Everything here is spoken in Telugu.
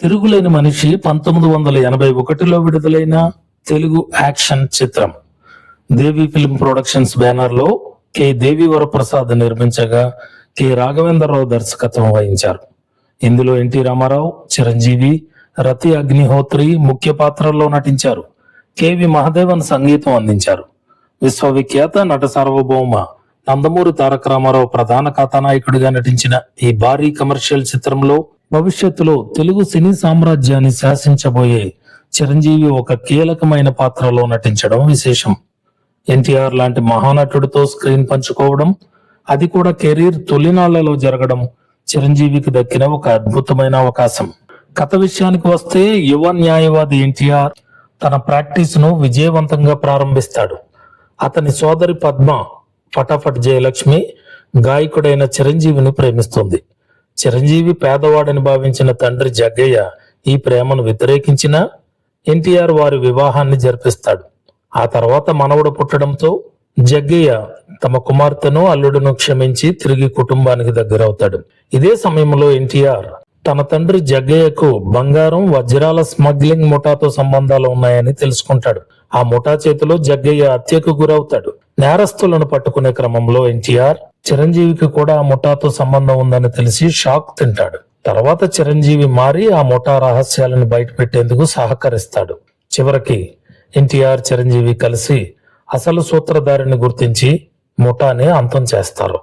తిరుగులేని మనిషి 1981లో విడుదలైన తెలుగు యాక్షన్ చిత్రం. దేవి ఫిల్మ్ ప్రొడక్షన్స్ బ్యానర్ లో కె దేవివర ప్రసాద్ నిర్మించగా కె రాఘవేంద్రరావు దర్శకత్వం వహించారు. ఇందులో ఎన్టీ రామారావు, చిరంజీవి, రతి అగ్నిహోత్రి ముఖ్య పాత్రల్లో నటించారు. కెవి మహదేవన్ సంగీతం అందించారు. విశ్వవిఖ్యాత నట సార్వభౌమ నందమూరి తారక రామారావు ప్రధాన కథానాయకుడిగా నటించిన ఈ భారీ కమర్షియల్ చిత్రంలో భవిష్యత్తులో తెలుగు సినీ సామ్రాజ్యాన్ని శాసించబోయే చిరంజీవి ఒక కీలకమైన పాత్రలో నటించడం విశేషం. ఎన్టీఆర్ లాంటి మహానటుడితో స్క్రీన్ పంచుకోవడం, అది కూడా కెరీర్ తొలినాళ్లలో జరగడం చిరంజీవికి దక్కిన ఒక అద్భుతమైన అవకాశం. కథ విషయానికి వస్తే, యువ న్యాయవాది ఎన్టీఆర్ తన ప్రాక్టీస్ ను విజయవంతంగా ప్రారంభిస్తాడు. అతని సోదరి పద్మ ఫటాఫట్ జయలక్ష్మి గాయకుడైన చిరంజీవిని ప్రేమిస్తుంది. చిరంజీవి పేదవాడని భావించిన తండ్రి జగ్గయ్య ఈ ప్రేమను వ్యతిరేకించినా ఎన్టీఆర్ వారి వివాహాన్ని జరిపిస్తాడు. ఆ తర్వాత మనవడు పుట్టడంతో జగ్గయ్య తమ కుమార్తెను, అల్లుడును క్షమించి తిరిగి కుటుంబానికి దగ్గరవుతాడు. ఇదే సమయంలో ఎన్టీఆర్ తన తండ్రి జగ్గయ్యకు బంగారం, వజ్రాల స్మగ్లింగ్ ముఠాతో సంబంధాలు ఉన్నాయని తెలుసుకుంటాడు. ఆ ముఠా చేతిలో జగ్గయ్య హత్యకు గురవుతాడు. నేరస్తులను పట్టుకునే క్రమంలో ఎన్టీఆర్ చిరంజీవికి కూడా ఆ ముఠాతో సంబంధం ఉందని తెలిసి షాక్ తింటాడు. తర్వాత చిరంజీవి మారి ఆ ముఠా రహస్యాలను బయటపెట్టేందుకు సహకరిస్తాడు. చివరికి ఎన్టీఆర్, చిరంజీవి కలిసి అసలు సూత్రధారిని గుర్తించి ముఠాని అంతం చేస్తారు.